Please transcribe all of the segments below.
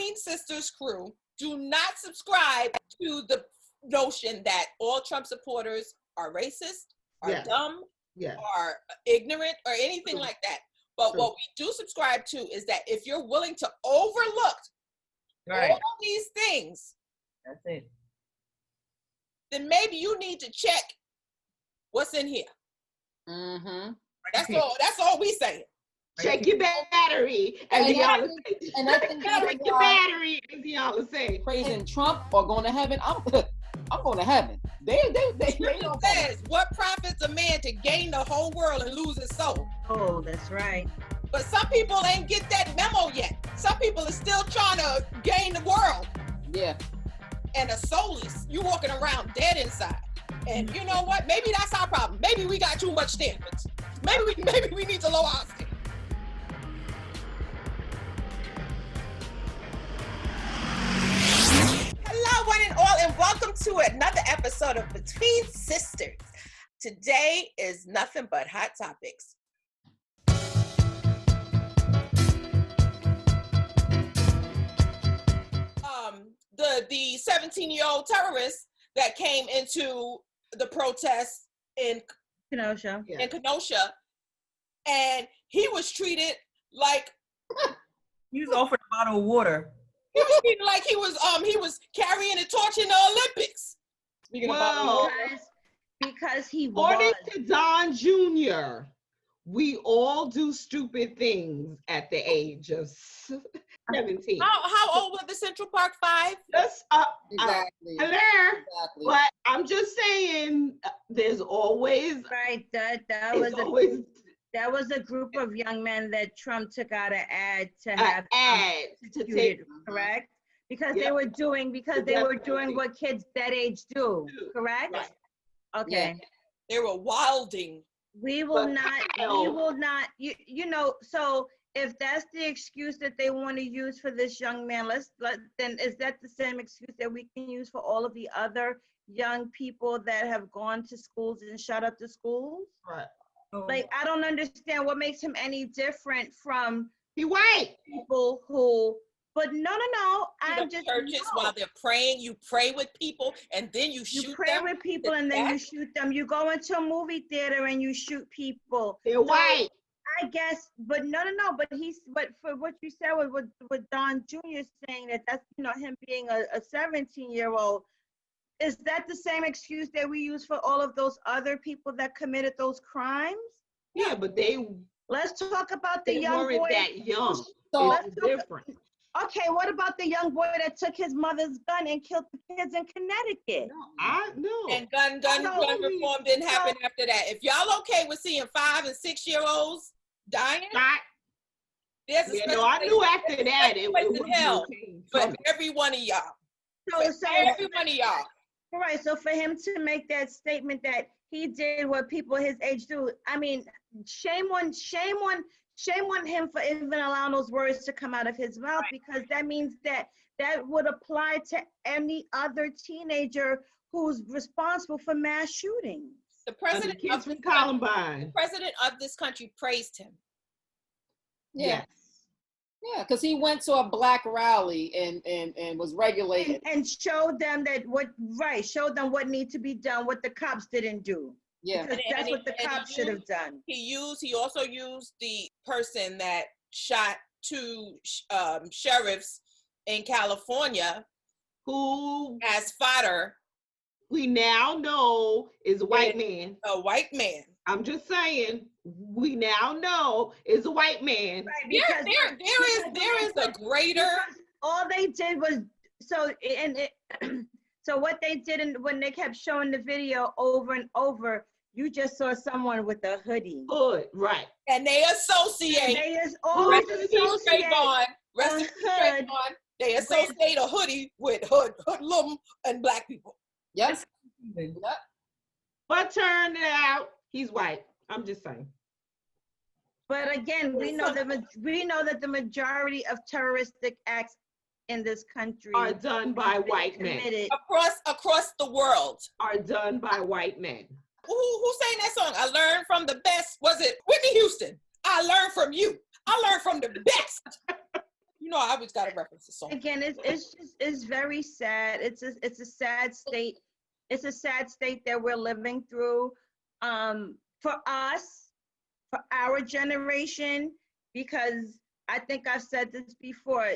Between Sisters crew do not subscribe to the notion that all Trump supporters are racist, are dumb, are ignorant, or anything like that. But what we do subscribe to is that if you're willing to overlook all these things, that's it. Then maybe you need to check what's in here. Mm-hmm. That's all we say. Check your battery, as y'all say. And I think check your battery, as y'all say. Praising Trump or going to heaven. I'm going to heaven. They says, what profits a man to gain the whole world and lose his soul? Oh, that's right. But some people ain't get that memo yet. Some people are still trying to gain the world. Yeah. And a soulless, you walking around dead inside. And you know what? Maybe that's our problem. Maybe we got too much standards. Maybe we need to lower our standards. Hello, one and all, and welcome to another episode of Between Sisters. Today is nothing but hot topics. The 17-year-old terrorist that came into the protests in Kenosha. And he was treated like he was offered a bottle of water. He was treated like he was carrying a torch in the Olympics. Speaking about because he was. According to Don Jr., we all do stupid things at the age of 17. How old was the Central Park Five? Just exactly. Exactly. But I'm just saying, there's always that was a group of young men that Trump took out an ad to take, correct? Because they were doing what kids that age do, correct? Right. Okay. Yeah. They were wilding. We will not, you know, so if that's the excuse that they want to use for this young man, then is that the same excuse that we can use for all of the other young people that have gone to schools and shut up the schools? Right. Like, I don't understand what makes him any different from white people who, but no. I'm just churches while they're praying. You pray with people and then you shoot them. You pray with people and then you shoot them. You go into a movie theater and you shoot people. They're white. I guess, but no. But for what you said with Don Jr. saying that's him being a 17-year-old. Is that the same excuse that we use for all of those other people that committed those crimes? Yeah, but let's talk about the young boy. That young. So it's different. Okay, what about the young boy that took his mother's gun and killed the kids in Connecticut? No. And gun reform didn't happen after that. If y'all okay with seeing 5 and 6-year-olds dying, there's I knew after that it was in hell for every one of y'all. Every one of y'all. Right. So for him to make that statement that he did what people his age do, I mean, shame on him for even allowing those words to come out of his mouth, because that means that would apply to any other teenager who's responsible for mass shootings. The president of Columbine. The president of this country praised him. Yeah. Yeah, because he went to a black rally and was regulated and showed them showed them what needs to be done, what the cops didn't do. Yeah, because that's what the cops should have done. He also used the person that shot 2 sheriffs in California, who as fodder. We now know is a white man. A white man. I'm just saying, we now know is a white man. Right, because there is a greater. All they did was so what they did, when they kept showing the video over and over, you just saw someone with a hoodie. Right. And they associate. They associate a hoodie with hoodlum and black people. Yes. But turned out he's white. I'm just saying. But again, we know that the majority of terroristic acts in this country are done by white men. Across the world. Are done by white men. Who sang that song? I learned from the best. Was it Whitney Houston? I learned from you. I learned from the best. You know, I always got to reference the song. Again, it's very sad. It's a sad state. It's a sad state that we're living through. For us, for our generation, because I think I've said this before,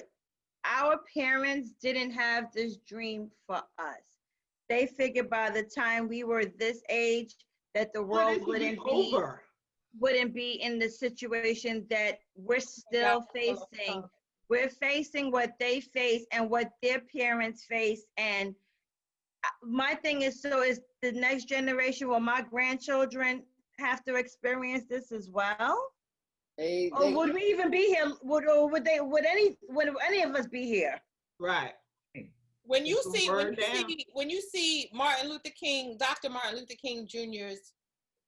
our parents didn't have this dream for us. They figured by the time we were this age that the world wouldn't be in the situation that we're still facing. We're facing what they face and what their parents face. And my thing is, so is the next generation, will my grandchildren have to experience this as well? Or would we even be here? Would any of us be here? Right. When you see Martin Luther King, Dr. Martin Luther King Jr.'s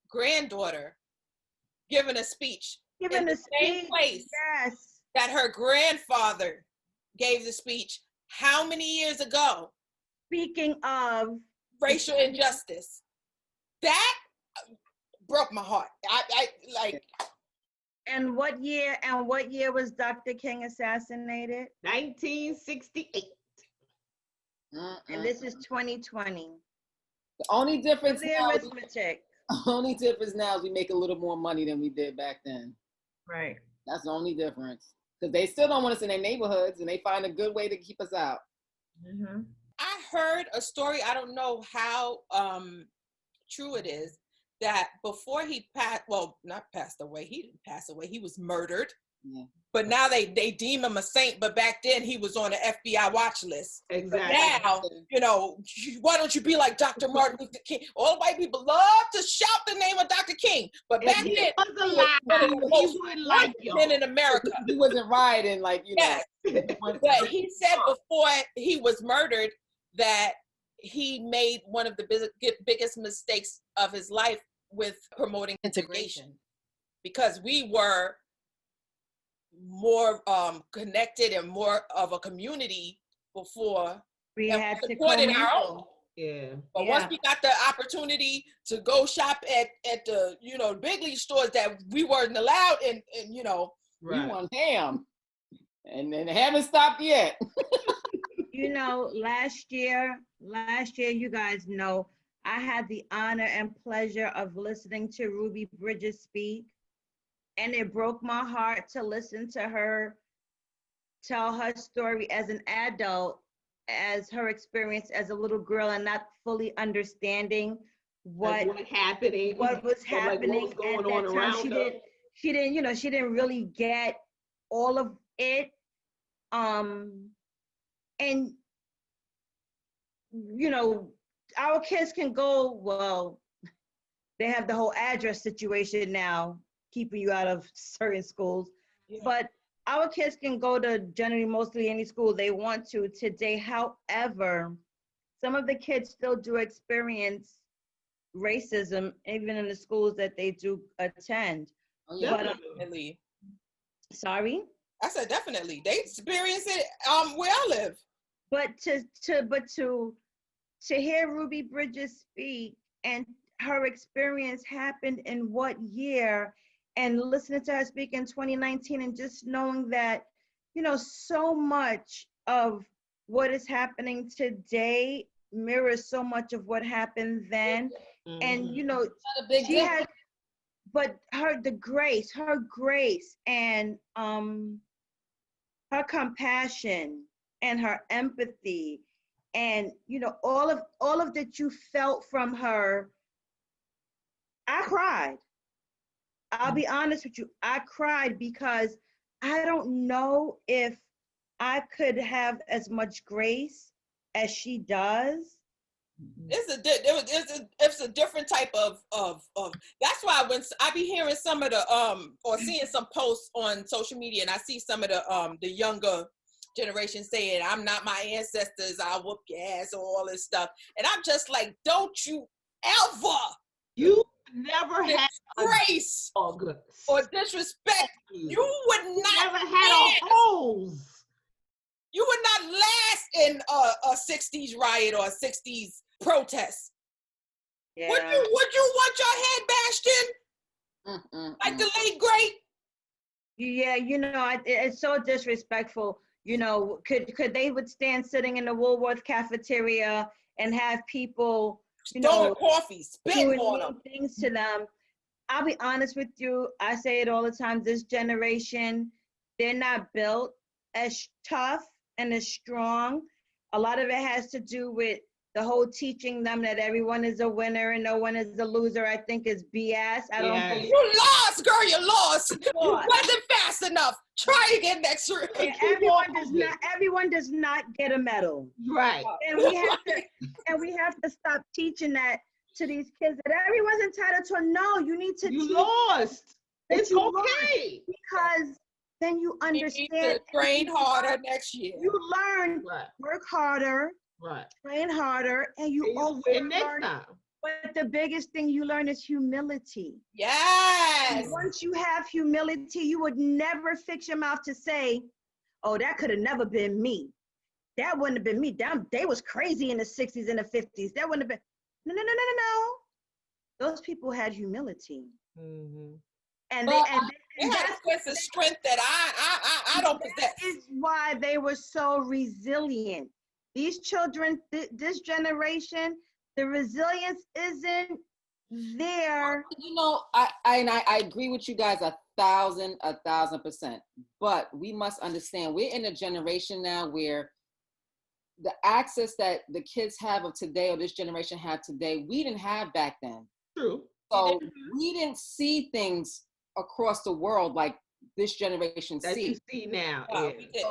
granddaughter giving a speech in the same place that her grandfather gave the speech, how many years ago? Speaking of racial injustice, that broke my heart. I like. And what year was Dr. King assassinated? 1968. And this is 2020. The only difference now is we make a little more money than we did back then. Right. That's the only difference. Because they still don't want us in their neighborhoods, and they find a good way to keep us out. Mm-hmm. I heard a story, I don't know how true it is, that before he not passed away, he didn't pass away, he was murdered. Yeah. But now they deem him a saint, but back then he was on the FBI watch list. Exactly. But now, why don't you be like Dr. Martin Luther King? All white people love to shout the name of Dr. King, but back then he was men in America. He wasn't rioting like, Yes. But he said before he was murdered that he made one of the biggest mistakes of his life with promoting integration, because we were more connected and more of a community before we had to supported our own. Yeah. But once we got the opportunity to go shop at the big league stores that we weren't allowed, and we want ham, and they haven't stopped yet. Last year, you guys know, I had the honor and pleasure of listening to Ruby Bridges speak. And it broke my heart to listen to her tell her story as an adult, as her experience as a little girl, and not fully understanding what was happening at that time. She didn't really get all of it. And our kids can go, they have the whole address situation now, keeping you out of certain schools. Yeah. But our kids can go to generally mostly any school they want to today. However, some of the kids still do experience racism, even in the schools that they do attend. Oh, yeah, definitely. Sorry? I said definitely. They experience it where I live. But to hear Ruby Bridges speak, and her experience happened in what year, and listening to her speak in 2019, and just knowing that, so much of what is happening today mirrors so much of what happened then. Mm-hmm. And, she had, but her grace and her compassion and her empathy, and all of that you felt from her. I cried. I'll be honest with you. I cried because I don't know if I could have as much grace as she does. It's a different type of that's why when I be hearing some of the or seeing some posts on social media, and I see some of the younger generation saying, "I'm not my ancestors, I'll whoop your ass," or all this stuff, and I'm just like, don't you ever never had grace or disrespect. You would not never had a hose. You would not last in a 60s riot or a 60s protest. Yeah. Would you want your head bashed in? Like the late great? Yeah, it's so disrespectful. You know, could they withstand sitting in the Woolworth cafeteria and have people, you know, coffee, spitting on them, things to them? I'll be honest with you. I say it all the time. This generation, they're not built as tough and as strong. A lot of it has to do with the whole teaching them that everyone is a winner and no one is a loser. I think is BS. I don't believe you lost, girl. You lost. You wasn't fast enough. Try again next year. Everyone does not get a medal. Right. And we have to stop teaching that to these kids, that everyone's entitled to know. You need to you lost. It's okay. Because then you understand. You need to train harder next year. You learn, work harder, train harder, and you also win next learn. time. But the biggest thing you learn is humility. Yes. And once you have humility, you would never fix your mouth to say, "Oh, that could have never been me. That wouldn't have been me. They was crazy in the 60s and the 50s. That wouldn't have been." No. Those people had humility. Mm-hmm. And they had a sense of strength that I don't possess. That is why they were so resilient. These children, this generation, the resilience isn't there. You know, I agree with you guys 1,000%. But we must understand, we're in a generation now where the access that the kids have of today, or this generation have today, we didn't have back then. True. So we didn't see things across the world like this generation that you see now. No, so they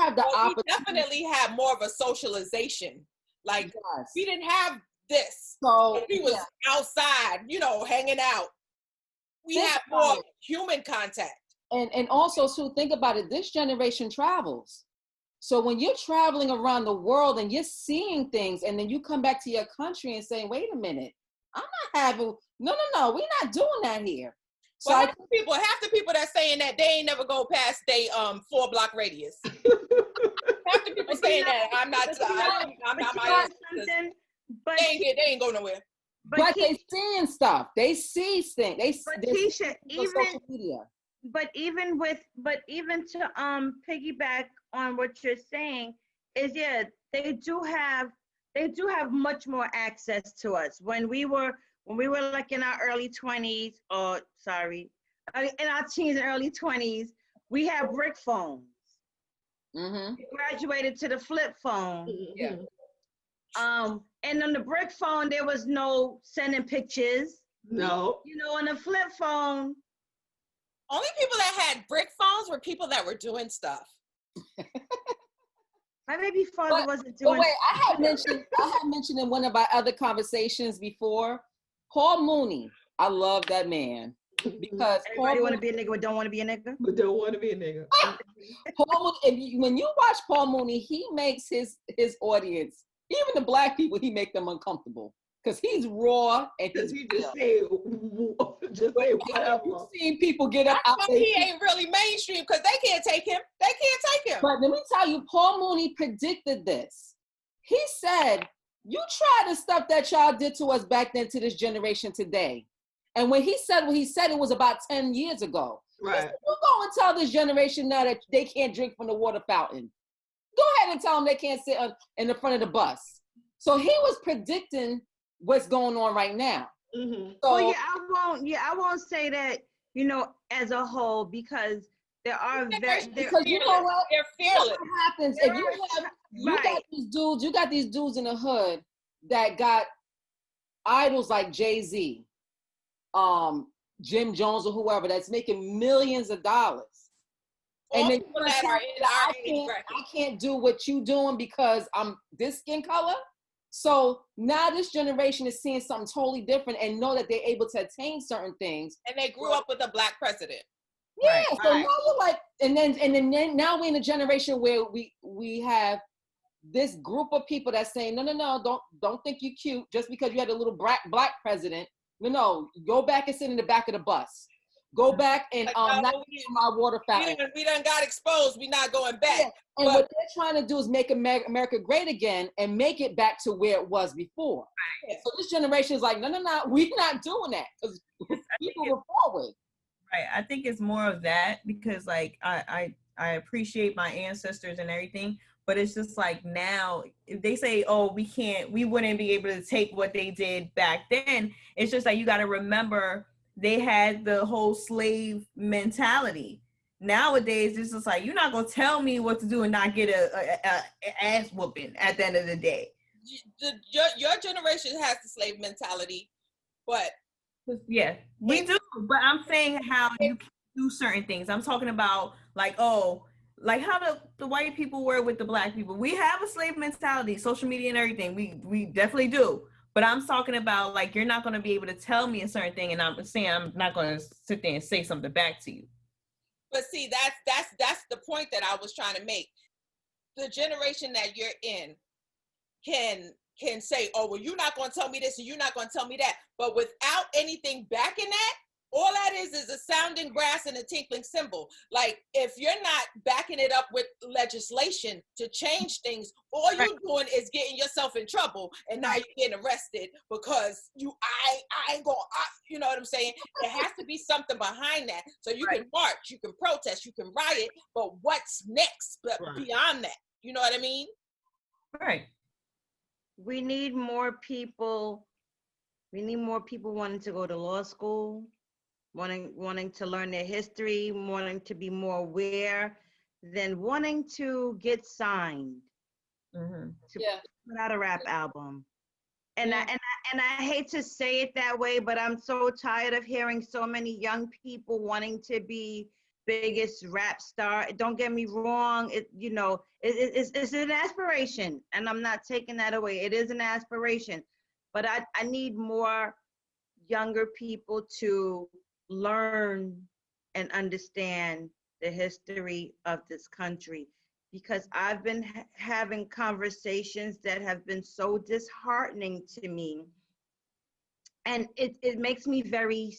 have the opportunity. We definitely had more of a socialization. Like we didn't have this. So we was outside, you know, hanging out. We had more human contact. And also, too, think about it. This generation travels. So when you're traveling around the world and you're seeing things, and then you come back to your country and say, "Wait a minute, I'm not having no, we're not doing that here." So half the people that saying that they ain't never go past they 4-block radius. Half the people saying that I'm not my but they ain't go nowhere. But they seeing stuff. They see things. Tisha, social media. But even to piggyback on what you're saying is, they do have much more access to us. When we were like in our early 20s, in our teens and early 20s, we had brick phones. Mm-hmm. We graduated to the flip phone. Yeah. And on the brick phone, there was no sending pictures. No. You know, on the flip phone, only people that had brick phones were people that were doing stuff. My baby father wasn't doing. But wait, I had mentioned in one of our other conversations before, Paul Mooney. I love that man because everybody want to be a nigga, but don't want to be a nigga. But don't want to be a nigga. Paul Mooney, when you watch Paul Mooney, he makes his audience, even the black people, he make them uncomfortable because he's raw and he just say whatever. You've seen people get up. He ain't really mainstream because they can't take him. But let me tell you, Paul Mooney predicted this. He said, "You try the stuff that y'all did to us back then to this generation today." And when he said what he said, it was about 10 years ago. Right. He said, "You go and tell this generation now that they can't drink from the water fountain. Go ahead and tell them they can't sit in the front of the bus." So he was predicting what's going on right now. Mm-hmm. So, I won't say that, you know, as a whole, because there are because you know what? They're fearless. What happens if you got these dudes in the hood that got idols like Jay-Z, Jim Jones or whoever that's making millions of dollars. All and then people that are in our age bracket. I can't do what you doing because I'm this skin color. So now this generation is seeing something totally different and know that they're able to attain certain things. And they grew up with a black president. Yeah, right, so now you're like, and then now we're in a generation where we have this group of people that's saying, no, don't think you're cute just because you had a little black president. No, go back and sit in the back of the bus. Go back and not my water fountain. We done got exposed. We not going back. Yeah. And what they're trying to do is make America great again and make it back to where it was before. Right. So this generation is like, no, we're not doing that because people were forward. Right. I think it's more of that because like I I appreciate my ancestors and everything, but it's just like now, if they say, oh, we wouldn't be able to take what they did back then, it's just like you got to remember they had the whole slave mentality. Nowadays, it's just like, you're not going to tell me what to do and not get a ass whooping at the end of the day. Your generation has the slave mentality, but yeah, we do. But I'm saying how you can do certain things. I'm talking about like, oh, like how the white people were with the black people. We have a slave mentality, social media and everything. We definitely do. But I'm talking about like, you're not going to be able to tell me a certain thing, and I'm saying I'm not going to sit there and say something back to you. But see, that's the point that I was trying to make. The generation that you're in can say, oh, well, you're not going to tell me this and you're not going to tell me that. But without anything backing that, all that is a sounding brass and a tinkling cymbal. Like, if you're not backing it up with legislation to change things, all you're doing is getting yourself in trouble, and now you're getting arrested because I ain't going, you know what I'm saying? There has to be something behind that. So you can march, you can protest, you can riot, but what's next beyond that? You know what I mean? Right. We need more people. We need more people wanting to go to law school, wanting to learn their history, wanting to be more aware, than wanting to get signed to put out a rap album. And I hate to say it that way, but I'm so tired of hearing so many young people wanting to be biggest rap star. Don't get me wrong, it's an aspiration, and I'm not taking that away. It is an aspiration, but I need more younger people to learn and understand the history of this country, because I've been having conversations that have been so disheartening to me, and it makes me very,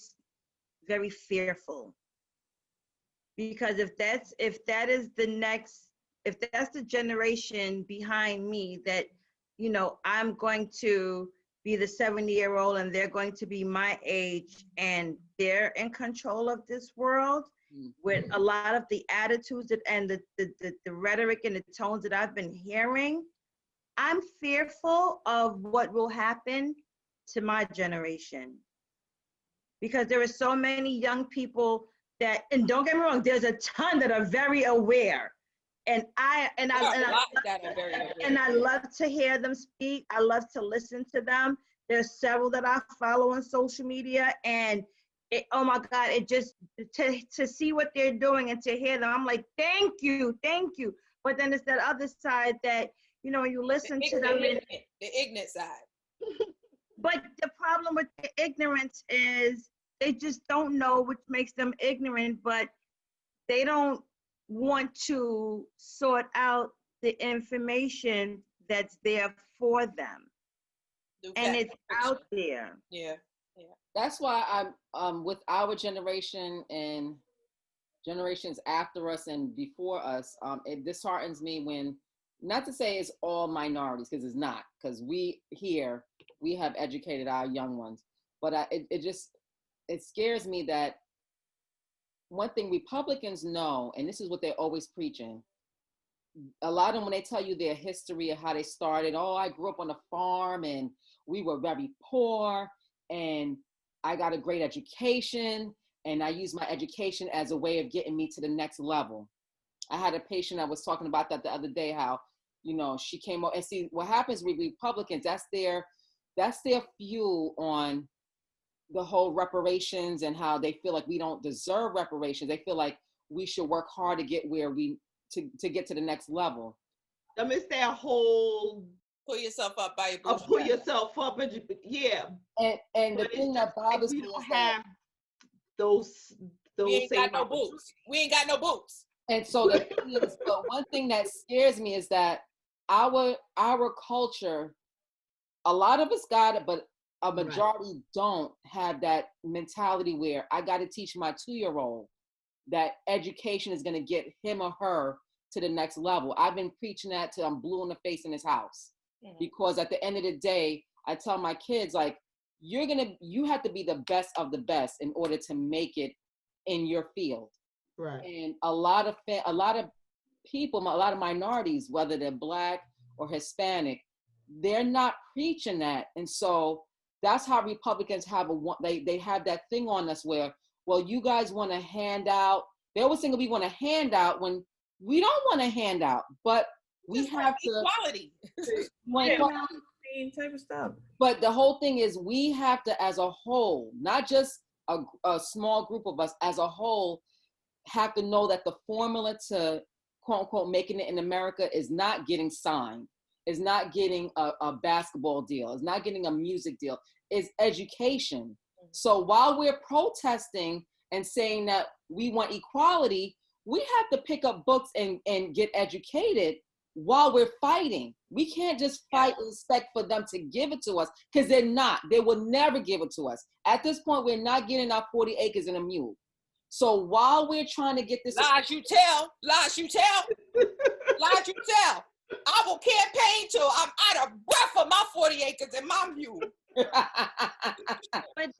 very fearful. Because if that's the generation behind me, that, I'm going to be the 70-year-old and they're going to be my age, and they're in control of this world with a lot of the attitudes and the rhetoric and the tones that I've been hearing, I'm fearful of what will happen to my generation. Because there are so many young people that, and don't get me wrong, there's a ton that are very aware, and I love to hear them speak. I love to listen to them. There's several that I follow on social media, and oh my God, it just to see what they're doing and to hear them, I'm like, thank you. But then it's that other side that, you listen to them, the ignorant side. But the problem with the ignorance is they just don't know, which makes them ignorant, but they don't want to sort out the information that's there for them. And it's out there. Yeah. That's why I'm with our generation and generations after us and before us. It disheartens me when, not to say it's all minorities, because it's not, because we have educated our young ones, but it scares me that one thing Republicans know, and this is what they're always preaching, a lot of them, when they tell you their history of how they started, oh, I grew up on a farm and we were very poor and I got a great education and I used my education as a way of getting me to the next level. I had a patient, I was talking about that the other day, how, she came up, and see what happens with Republicans, that's their fuel on the whole reparations and how they feel like we don't deserve reparations. They feel like we should work hard to get where to get to the next level. It's that whole pull yourself up by your bootstraps. Pull yourself up, yeah. And the thing that bothers me is that those we ain't got no boots. We ain't got no boots. And so the thing is, but one thing that scares me is that our culture, a lot of us got it, but a majority don't have that mentality where I got to teach my 2-year-old that education is going to get him or her to the next level. I've been preaching that till I'm blue in the face in this house, because at the end of the day, I tell my kids, like, you have to be the best of the best in order to make it in your field. Right. And a lot of people, a lot of minorities, whether they're Black or Hispanic, they're not preaching that. And so that's how Republicans have they have that thing on us where, well, you guys want to hand out. They always think we want to hand out when we don't want to hand out, but we have equality. Same type of stuff. But the whole thing is we have to, as a whole, not just a small group of us, as a whole, have to know that the formula to quote unquote making it in America is not getting signed, is not getting a basketball deal, is not getting a music deal, is education. So while we're protesting and saying that we want equality, we have to pick up books and get educated while we're fighting. We can't just fight and expect for them to give it to us, because they're not. They will never give it to us. At this point, we're not getting our 40 acres and a mule. So while we're trying to get this— Lies you tell, lies you tell, lies you tell. I will campaign till I'm out of breath for my 40 acres and my mule. But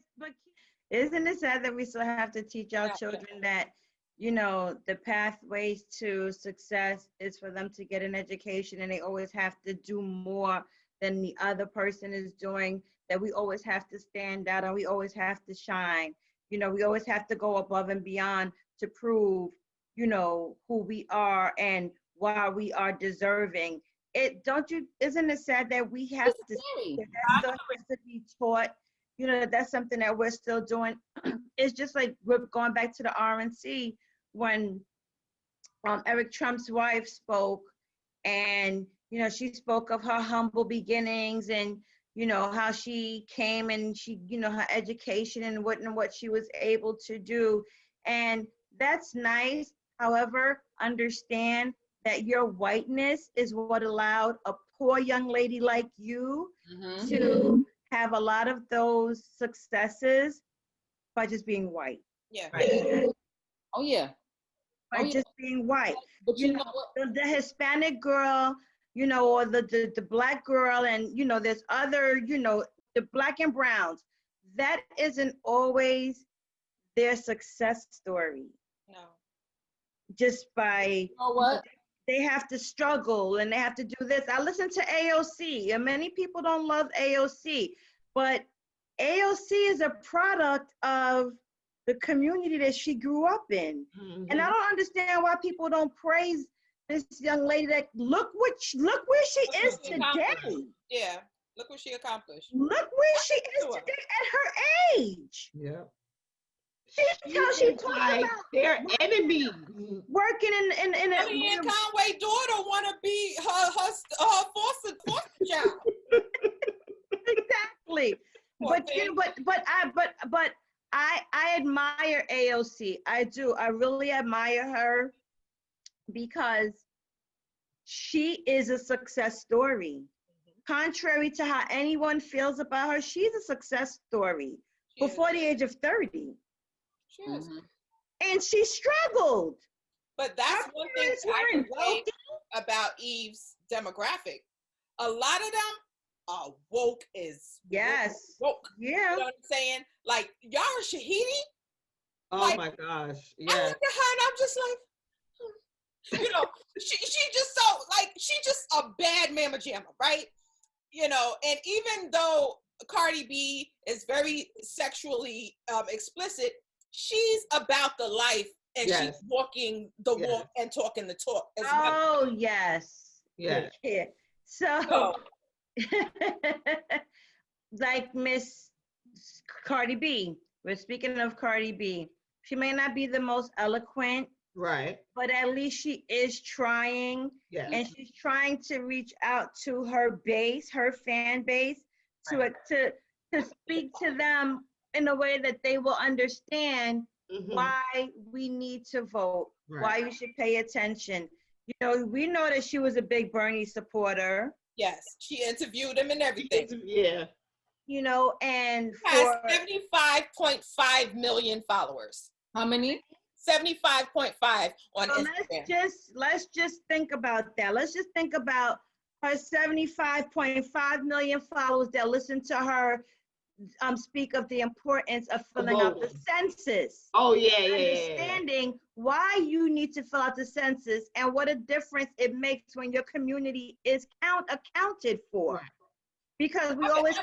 isn't it sad that we still have to teach our children that, you know, the pathways to success is for them to get an education, and they always have to do more than the other person is doing, that we always have to stand out and we always have to shine. You know, we always have to go above and beyond to prove, you know, who we are and why we are deserving. Isn't it sad that we have to, that still has to be taught? You know, that's something that we're still doing. It's just like we're going back to the RNC when Eric Trump's wife spoke, and, you know, she spoke of her humble beginnings and, you know, how she came and she, you know, her education and what she was able to do. And that's nice. However, understand that your whiteness is what allowed a poor young lady like you to have a lot of those successes by just being white. Yeah. Right. Oh yeah. By just being white. But you know the Hispanic girl, you know, or the Black girl, and, you know, there's other, you know, the Black and browns. That isn't always their success story. No. Just by, you know what? They have to struggle and they have to do this. I listen to AOC, and many people don't love AOC, but AOC is a product of the community that she grew up in. And I don't understand why people don't praise this young lady that look where she is today. Yeah, look what she accomplished. Look where she is today at her age. Yeah. She talks like about their enemies. Working in Kellyanne Conway's daughter want to be her foster child. Exactly. But I admire AOC. I do. I really admire her because she is a success story. Contrary to how anyone feels about her, she's a success story before the age of 30. She is. And she struggled. But that's one thing I can say about Eve's demographic. A lot of them are woke as woke. Yeah. You know what I'm saying? Like Yara Shahidi. Oh, like, my gosh. Yeah. I look at her and I'm just like, you know, she just so, like, she just a bad mamma jamma, right? You know, and even though Cardi B is very sexually explicit, she's about the life, and she's walking the walk and talking the talk as well. Oh, yes. Yeah. So like Miss Cardi B, we're speaking of Cardi B. She may not be the most eloquent, right, but at least she is trying, and she's trying to reach out to her base, her fan base, to speak to them in a way that they will understand why we need to vote, why you should pay attention. You know, we know that she was a big Bernie supporter. Yes, she interviewed him and everything. Yeah. You know, and has 75.5 million followers. How many? 75.5 on Instagram. Let's just think about that. Let's just think about her 75.5 million followers that listen to her speak of the importance of filling out the census. Oh yeah, Understanding why you need to fill out the census and what a difference it makes when your community is accounted for. Right. Because we always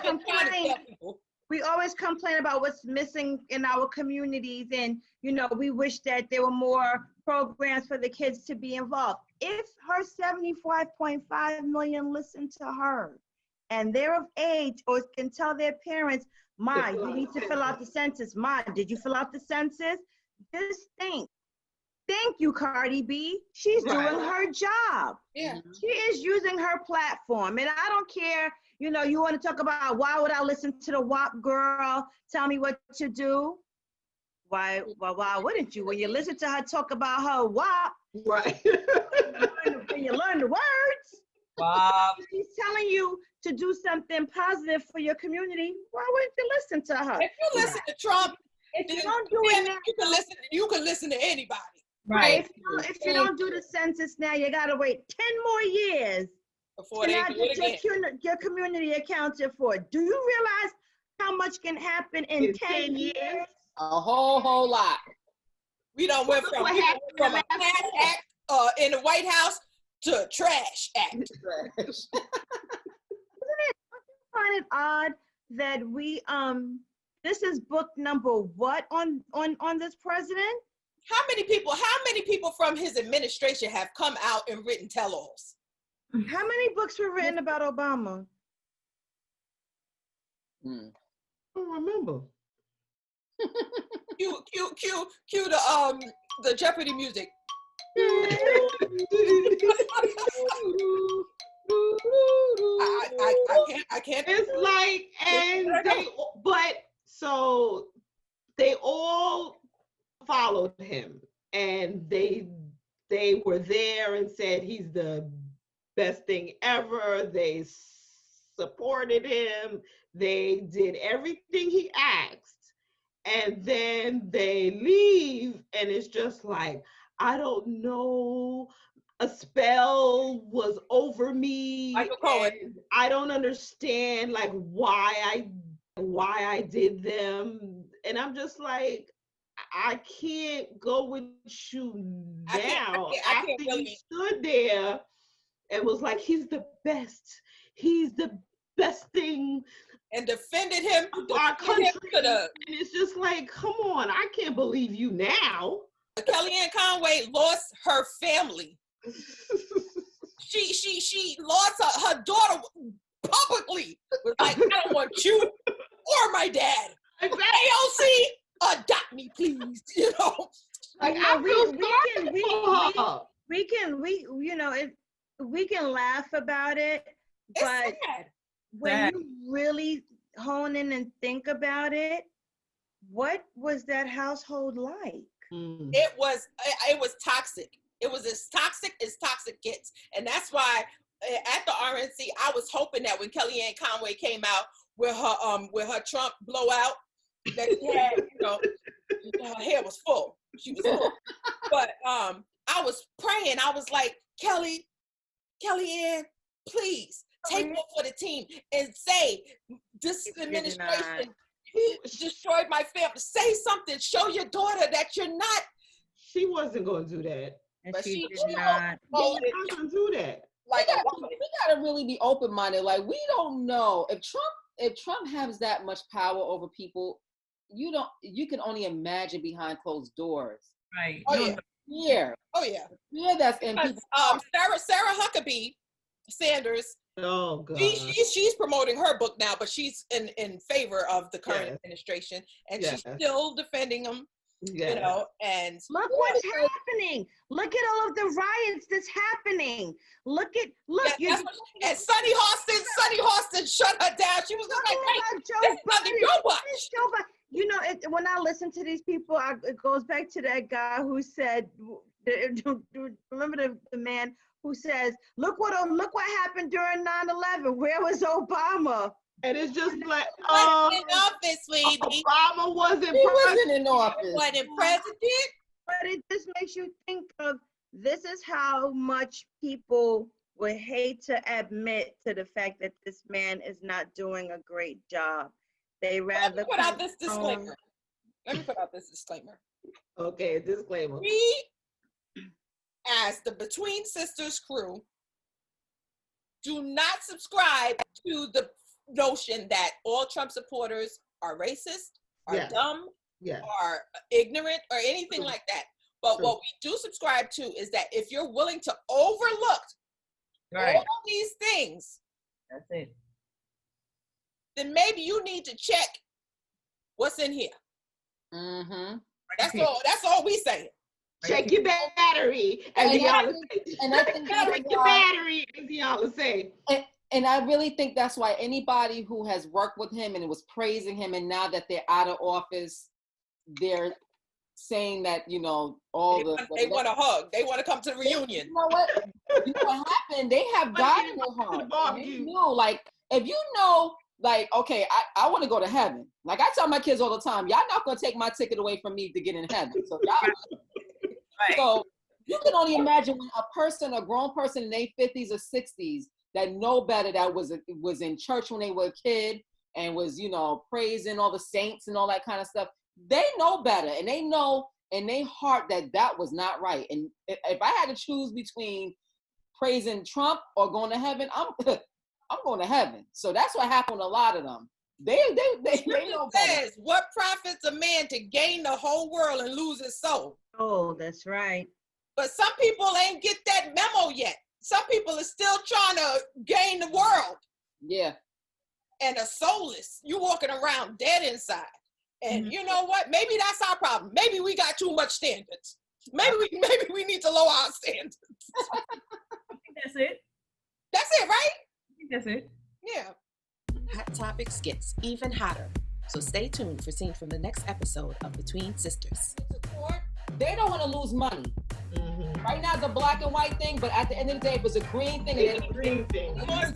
complain about what's missing in our communities, and we wish that there were more programs for the kids to be involved. If her 75.5 million listen to her and they're of age or can tell their parents, Ma, you need to fill out the census. Ma, did you fill out the census? Just think. Thank you, Cardi B. She's doing her job. Yeah. She is using her platform. And I don't care, you want to talk about why would I listen to the WAP girl tell me what to do? Why wouldn't you? When you listen to her talk about her WAP, right? when you learn the words, wow. She's telling you to do something positive for your community. Why wouldn't you listen to her? If you listen to Trump, if you don't do it now, you can listen to anybody. Right. If you don't do the census now, you gotta wait 10 more years before to they not do it get your community accounted for. Do you realize how much can happen in 10 years? A whole lot. We don't went from a Class Act in the White House to a Trash Act. Isn't it? Find it odd that we this is book number what on this president? How many people from his administration have come out and written tell-alls? How many books were written about Obama? I don't remember. Cue the Jeopardy music. I can't. It's like, and they all followed him, and they were there and said he's the best thing ever. They supported him. They did everything he asked, and then they leave, and it's just like, I don't know, a spell was over me. I don't understand like why I did them. And I'm just like, I can't go with you now. After you stood there and was like, he's the best thing. And defended him of our country. And it's just like, come on, I can't believe you now. Kellyanne Conway lost her family. she lost her daughter publicly. Was like, I don't want you or my dad. Exactly. AOC, adopt me, please. Like, we can laugh about it, it's but sad. When you really hone in and think about it, what was that household like? It was toxic. It was as toxic as toxic gets. And that's why at the RNC, I was hoping that when Kellyanne Conway came out with her Trump blowout, that she had, her hair was full. She was full. But I was praying. I was like, Kellyanne, please take one for the team and say, this administration destroyed my family. Say something. Show your daughter that you're not. She wasn't going to do that. But she did not. She wasn't going to do that. Like, we gotta really be open-minded. Like, we don't know if Trump has that much power over people. You can only imagine behind closed doors. Right. Oh yeah. Yeah. Oh yeah. Yeah, that's in people. Sarah Huckabee Sanders. Oh God. She's promoting her book now, but she's in favor of the current administration, and she's still defending them. Yeah. And look what's happening. Look at all of the riots that's happening. And Sunny Hostin shut her down. She was like, "Hey, this is nothing to watch." When I listen to these people, it goes back to that guy who said, remember the man who says, look what happened during 9/11. Where was Obama? And it's just like, in office, lady. Obama wasn't in office. Wasn't president. But it just makes you think of, this is how much people would hate to admit to the fact that this man is not doing a great job. They rather put out this disclaimer. Let me put out this disclaimer. Okay, disclaimer. We, as the Between Sisters crew, do not subscribe to the notion that all Trump supporters are racist, are dumb, are ignorant, or anything like that. But what we do subscribe to is that if you're willing to overlook all these things, that's it. Then maybe you need to check what's in here. Mm-hmm. That's all we say. Check your battery, as y'all say. And I think check your battery, as y'all say. And I really think that's why anybody who has worked with him and was praising him, and now that they're out of office, they're saying that, you know, they want a hug. They want to come to the reunion. You know what? You know what happened? They have God in their heart. You know, like, if you know, like, okay, I want to go to heaven. Like I tell my kids all the time, y'all not going to take my ticket away from me to get in heaven. So y'all, so you can only imagine when a grown person in their 50s or 60s that know better, that was in church when they were a kid and was, you know, praising all the saints and all that kind of stuff. They know better, and they know in their heart that was not right. And if I had to choose between praising Trump or going to heaven, I'm going to heaven. So that's what happened to a lot of them. They know better. Says, what profits a man to gain the whole world and lose his soul? Oh, that's right. But some people ain't get that memo yet. Some people are still trying to gain the world. Yeah. And are soulless. You walking around dead inside. And you know what? Maybe that's our problem. Maybe we got too much standards. Maybe we need to lower our standards. I think that's it. That's it, right? I think that's it. Yeah. Hot Topics gets even hotter. So stay tuned for scenes from the next episode of Between Sisters. They don't want to lose money. Mm-hmm. Right now it's a black and white thing, but at the end of the day, if it's a green thing, it's a green thing. Come on,